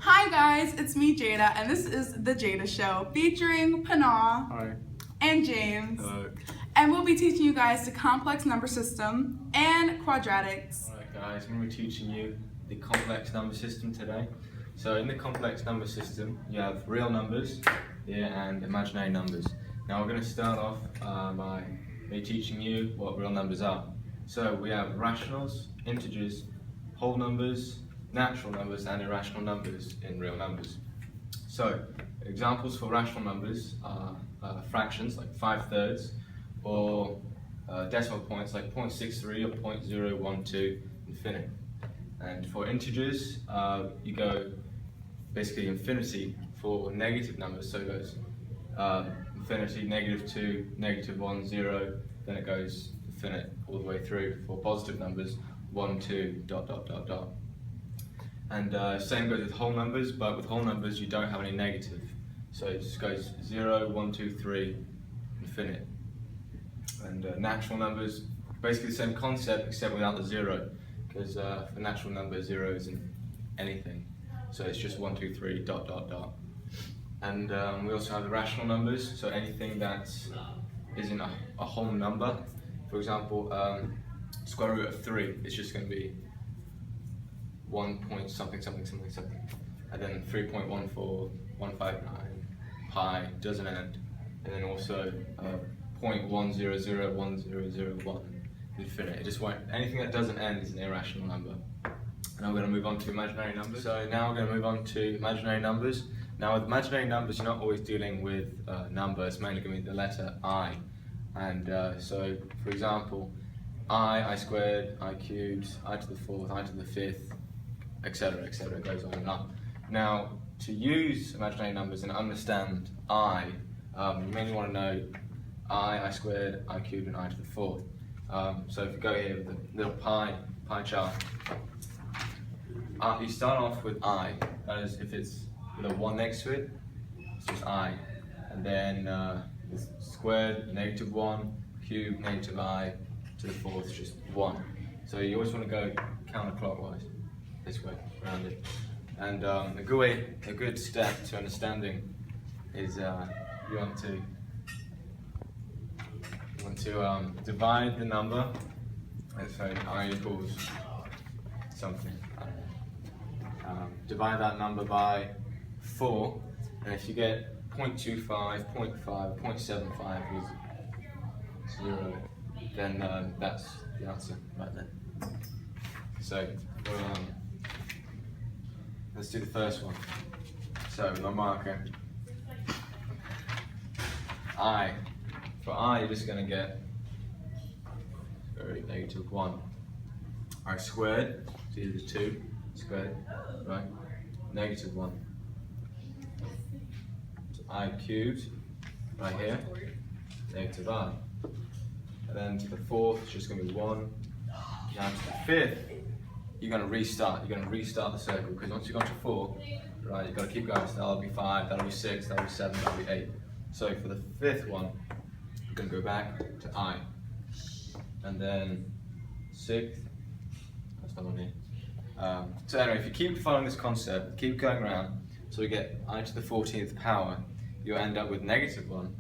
Hi guys, it's me Jada, and this is The Jada Show, featuring Panah Hi. and James. Hello. And we'll be teaching you guys the complex number system and quadratics. Alright guys, I'm going to be teaching you the complex number system today. So in the complex number system, you have real numbers here and imaginary numbers. Now we're going to start off by me teaching you what real numbers are. So we have rationals, integers, whole numbers, natural numbers and irrational numbers in real numbers. So examples for rational numbers are fractions like 5/3 or decimal points like 0.63 or 0.012 infinite. And for integers, you go basically infinity for negative numbers, so it goes infinity, -2, -1, 0, then it goes infinite all the way through. For positive numbers, 1, 2, ... And same goes with whole numbers, but with whole numbers you don't have any negative. So it just goes 0, 1, 2, 3, infinite. And natural numbers, basically the same concept except without the 0, because for natural numbers 0 isn't anything. So it's just 1, 2, 3, ... And we also have the rational numbers, so anything that isn't a whole number. For example, square root of 3 is just going to be 1 point something something something something, and then 3.14159 pi doesn't end, and then also 0.1001001 infinite. It just won't. Anything that doesn't end is an irrational number. And I'm going to move on to imaginary numbers. So now we're going to move on to imaginary numbers. Now with imaginary numbers, you're not always dealing with numbers. It's mainly going to be the letter I. And so, for example, I squared, I cubed, I to the 4th, I to the 5th, etc., etc. It goes on and on. Now, to use imaginary numbers and understand I, you mainly want to know I squared, I cubed, and I to the 4th. So if you go here with the little pie chart, you start off with I. That is, if it's with a 1 next to it, it's just I. And then it's squared, -1, cubed, -I to the 4th, is just 1. So you always want to go counterclockwise, this way, around it. And a good step to understanding is you want to divide the number. Let's say I equals something. I don't know. Divide that number by 4, and if you get 0.25, 0.5, 0.75 is 0, then that's the answer right then. So let's do the first one. So with my marker, I. For I, you're just going to get -1. I squared, so either 2 squared, right? -1. So I cubed, right here, -I. And then to the 4th, it's just going to be 1. Now to the 5th, you're going to restart. You're going to restart the circle, because once you've gone to 4, right, you've got to keep going. So that'll be 5, that'll be 6, that'll be 7, that'll be 8. So for the 5th one, you're going to go back to I. And then 6th, that's not on here. So anyway, if you keep following this concept, keep going around, so we get I to the 14th power, you'll end up with -1,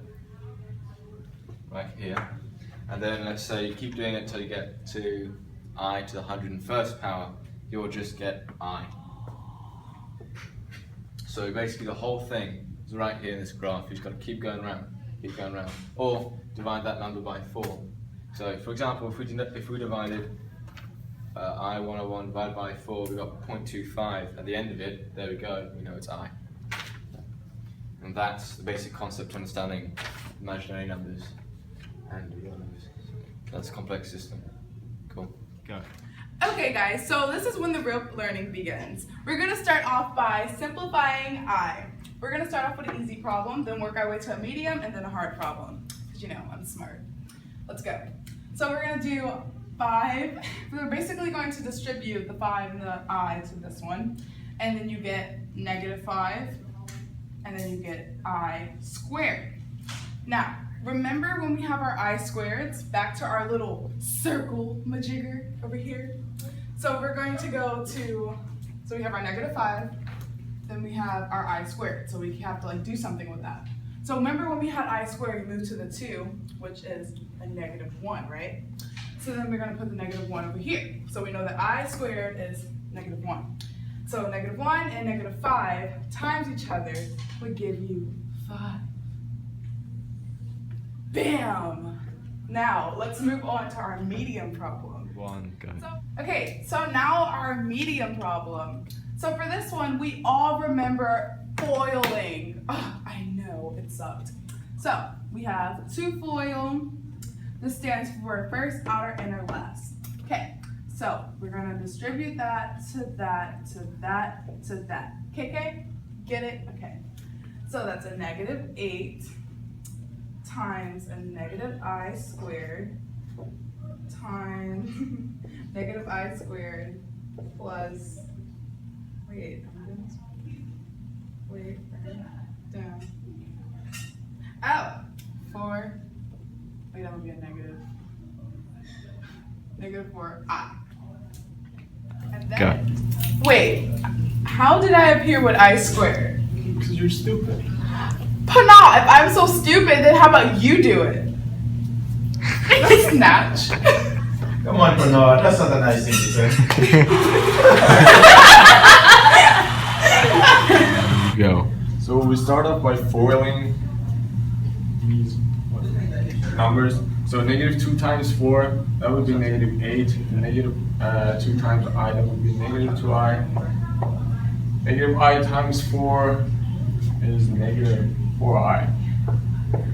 right here. And then let's say you keep doing it until you get to I to the 101st power, you'll just get I. So basically the whole thing is right here in this graph. You've got to keep going around, or divide that number by 4. So for example, if we divided I101 divided by 4, we got 0.25 at the end of it. There we go, we know it's I. And that's the basic concept to understanding imaginary numbers and real numbers. That's a complex system. Cool. Go. Okay guys, so this is when the real learning begins. We're going to start off by simplifying I. We're going to start off with an easy problem, then work our way to a medium, and then a hard problem. Because you know, I'm smart. Let's go. So we're going to do 5. We're basically going to distribute the 5 and the I to this one. And then you get -5. And then you get I squared. Now, remember when we have our I squareds, back to our little circle majigger over here. So we're going to go to, so we have our -5, then we have our I squared. So we have to like do something with that. So remember when we had I squared, we moved to the 2, which is a -1, right? So then we're gonna put the -1 over here. So we know that I squared is -1. So -1 and -5 times each other would give you 5. Bam! Now let's move on to our medium problem. One, go. So now our medium problem. So for this one, we all remember foiling. Oh, I know, it sucked. So we have 2 FOIL. This stands for first, outer, inner, last. Okay, so we're gonna distribute that to that, to that, to that. KK, get it? Okay. So that's a -8 times a -I squared times -I squared plus, wait, down. Oh, 4, wait, that would be a negative. -4I. And then, wait, how did I appear with I squared? Because you're stupid. Pana, if I'm so stupid, then how about you do it? Snatch. Come on, Bernard, that's not a nice thing to say. Go. So we start off by foiling these numbers. So -2 times 4, that would be -8. -2 times I, that would be -2I. -I times 4 is -4I.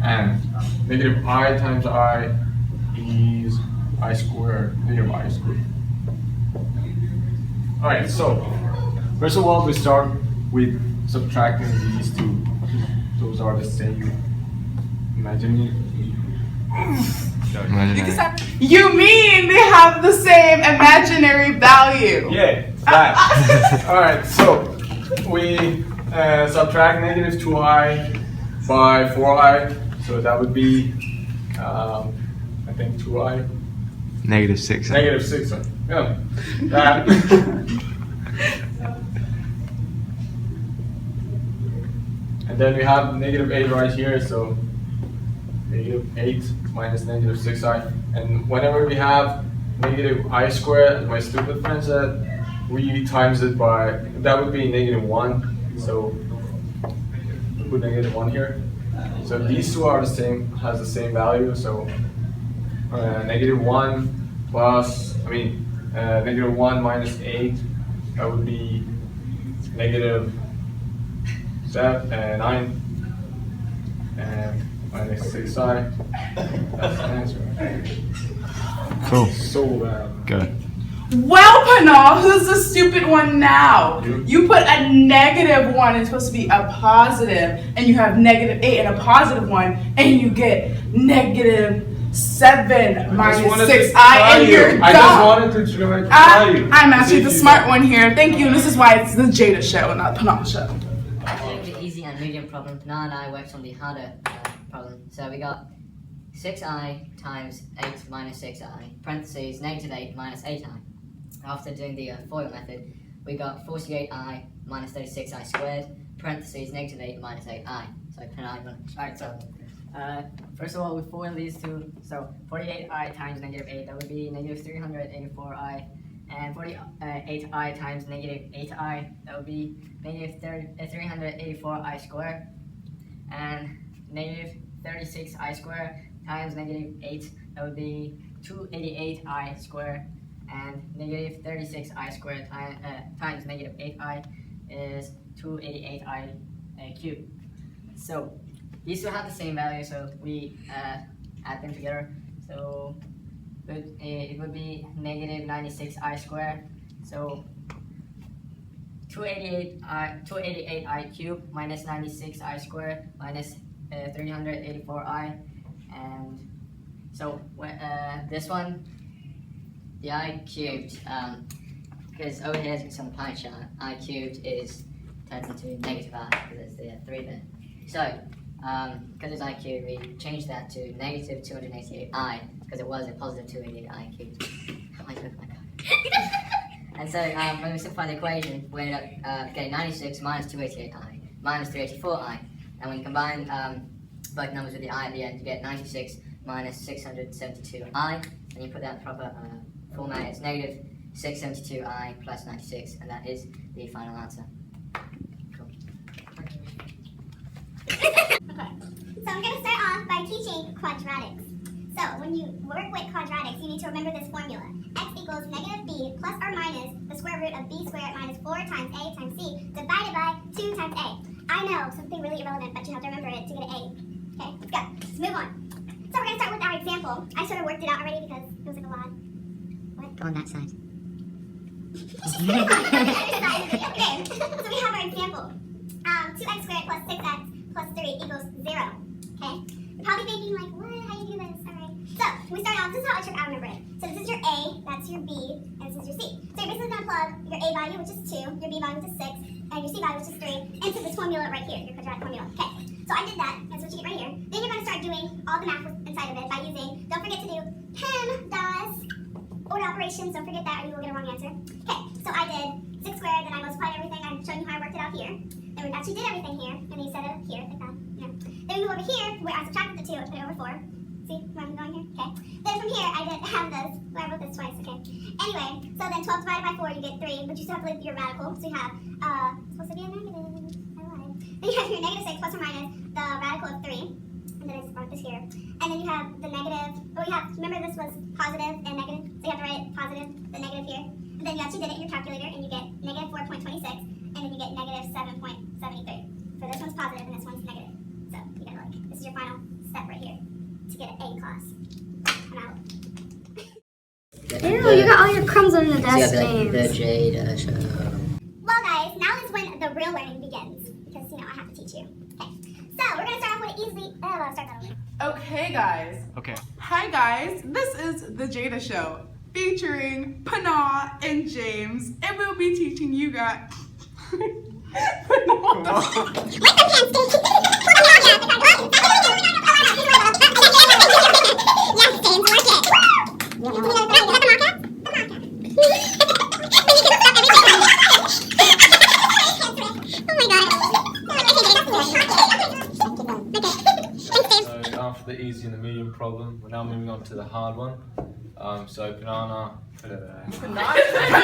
And -I times I is I squared, -I squared. Alright, so first of all, we start with subtracting these two. Those are the same. Imagine You mean they have the same imaginary value? yeah, that. Alright, so we subtract -2I by 4I, so that would be, I think 2I. -6. -6, yeah. That. And then we have -8 right here, so -8 minus -6I. And whenever we have -I squared, as my stupid friend said, we times it by, that would be -1. So we put -1 here. So these two are the same, has the same value. So -1 plus, -1 minus 8, that would be -9, and minus 6I. That's the answer. Cool. So Good. Well, Pana, who's the stupid one now? You. You put a -1, it's supposed to be a positive, and you have -8 and a +1, and you get -7 minus 6I, and you're dumb. I just wanted to tell you. I'm actually the smart one here. Thank you. This is why it's the Jada show, not Pana show. Doing the easy and medium problem, Pana and I worked on the harder problem. So we got 6I times 8 minus 6I, parentheses -8 minus 8I. After doing the FOIL method, we got 48I minus 36I squared, parentheses -8 minus 8I. So Pana, Alright, so first of all, we FOIL these two. So 48I times -8, that would be -384I. And 48I times -8I, that would be -384I squared. And -36I squared times -8, that would be 288I squared. And -36I squared times -8I is 288I cubed. So these two have the same value, so we add them together. So it would be -96I squared. So 288I cubed minus 96I squared minus 384I. And so this one, the I cubed, because over here it's on the pie chart, I cubed is turned into -I because it's the 3 bit. So because it's I cubed, we changed that to -288I because it was a +288I cubed. Oh my god. And so when we simplify the equation, we ended up getting 96 minus 288i minus 384i. And when you combine both numbers with the I at the end, you get 96 minus 672i. And you put that in proper format, it's negative 672i plus 96, and that is the final answer. Cool. Okay, so I'm going to start off by teaching quadratics. So when you work with quadratics, you need to remember this formula. X equals negative b plus or minus the square root of b squared minus 4 times a times c divided by 2 times a. I know, something really irrelevant, but you have to remember it to get an a. Okay, let's go. Let's move on. So we're going to start with our example. I sort of worked it out already because it was like a lot. What? Go on that side. Okay, so we have our example. 2x squared plus 6x plus 3 equals 0. Okay? You're probably thinking like, what? How do you do this? Alright. So, we start off, this is how I remember it. So this is your A, that's your B, and this is your C. So you're basically going to plug your A value, which is 2, your B value, which is 6, and your C value, which is 3, into this formula right here, your quadratic formula. Okay, so I did that, that's what you get right here. Then you're going to start doing all the math inside of it by using, don't forget to do PEMDAS, order operations, don't forget that or you will get a wrong answer. Okay, so I did 6 squared, then I multiplied everything, I'm showing you how I worked it out here. Then we actually did everything here, and then you set it up here, like that. Yeah. Then we move over here, where I subtracted the 2 and put it over 4. See where I'm going here? Okay. Then from here, I did have this. Well, I wrote this twice, okay. Anyway, so then 12 divided by 4, you get 3, but you still have to leave your radical. So you have, supposed to be a negative. I lied. Then you have your negative 6 plus or minus the radical of 3. And then I just brought this here. And then you have the negative, oh, you have, remember this was positive and negative? So you have to write positive, the negative here. And then you actually did it in your calculator, and you get negative 4.26, and then you get negative 7.73. So this one's positive, and this one's negative. So you gotta like, this is your final step right here to get an A class. I'm out. Ew, you got all your crumbs on the desk, The James. Jada Show. Well, guys, now is when the real learning begins, because, you know, I have to teach you. Okay, so we're gonna start off with an easy, start that over. Okay, guys. Okay. Hi, guys. This is the Jada Show, featuring Pana and James, and we'll be teaching you guys. So after the easy and the medium problem, we're now moving on to the hard one. So banana, put it there. Banana.